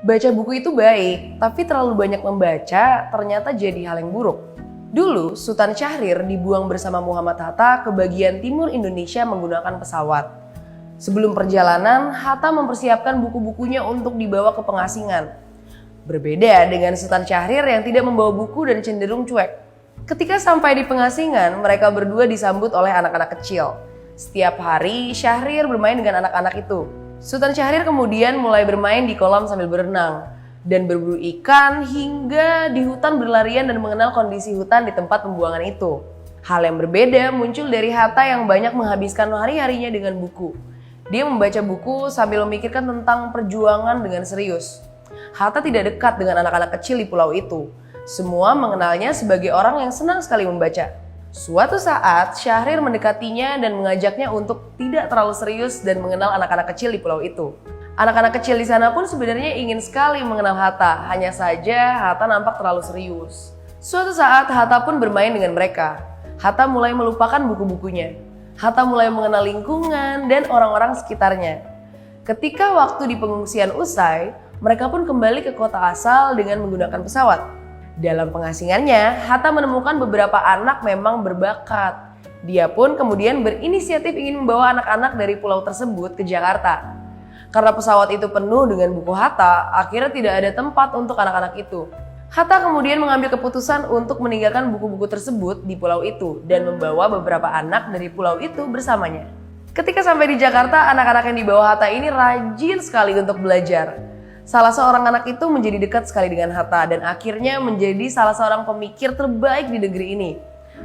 Baca buku itu baik, tapi terlalu banyak membaca ternyata jadi hal yang buruk. Dulu, Sultan Syahrir dibuang bersama Muhammad Hatta ke bagian timur Indonesia menggunakan pesawat. Sebelum perjalanan, Hatta mempersiapkan buku-bukunya untuk dibawa ke pengasingan. Berbeda dengan Sultan Syahrir yang tidak membawa buku dan cenderung cuek. Ketika sampai di pengasingan, mereka berdua disambut oleh anak-anak kecil. Setiap hari, Syahrir bermain dengan anak-anak itu. Sultan Syahrir kemudian mulai bermain di kolam sambil berenang dan berburu ikan hingga di hutan berlarian dan mengenal kondisi hutan di tempat pembuangan itu. Hal yang berbeda muncul dari Hatta yang banyak menghabiskan hari-harinya dengan buku. Dia membaca buku sambil memikirkan tentang perjuangan dengan serius. Hatta tidak dekat dengan anak-anak kecil di pulau itu. Semua mengenalnya sebagai orang yang senang sekali membaca. Suatu saat, Syahrir mendekatinya dan mengajaknya untuk tidak terlalu serius dan mengenal anak-anak kecil di pulau itu. Anak-anak kecil di sana pun sebenarnya ingin sekali mengenal Hatta, hanya saja Hatta nampak terlalu serius. Suatu saat, Hatta pun bermain dengan mereka. Hatta mulai melupakan buku-bukunya. Hatta mulai mengenal lingkungan dan orang-orang sekitarnya. Ketika waktu di pengungsian usai, mereka pun kembali ke kota asal dengan menggunakan pesawat. Dalam pengasingannya, Hatta menemukan beberapa anak memang berbakat. Dia pun kemudian berinisiatif ingin membawa anak-anak dari pulau tersebut ke Jakarta. Karena pesawat itu penuh dengan buku Hatta, akhirnya tidak ada tempat untuk anak-anak itu. Hatta kemudian mengambil keputusan untuk meninggalkan buku-buku tersebut di pulau itu dan membawa beberapa anak dari pulau itu bersamanya. Ketika sampai di Jakarta, anak-anak yang dibawa Hatta ini rajin sekali untuk belajar. Salah seorang anak itu menjadi dekat sekali dengan Hatta dan akhirnya menjadi salah seorang pemikir terbaik di negeri ini.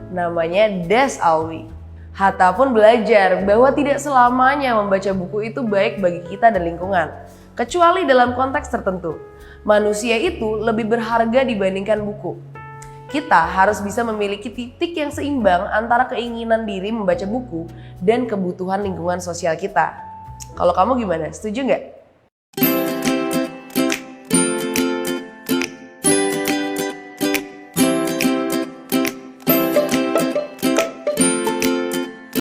Namanya Des Alwi. Hatta pun belajar bahwa tidak selamanya membaca buku itu baik bagi kita dan lingkungan, kecuali dalam konteks tertentu. Manusia itu lebih berharga dibandingkan buku. Kita harus bisa memiliki titik yang seimbang antara keinginan diri membaca buku dan kebutuhan lingkungan sosial kita. Kalau kamu gimana? Setuju nggak?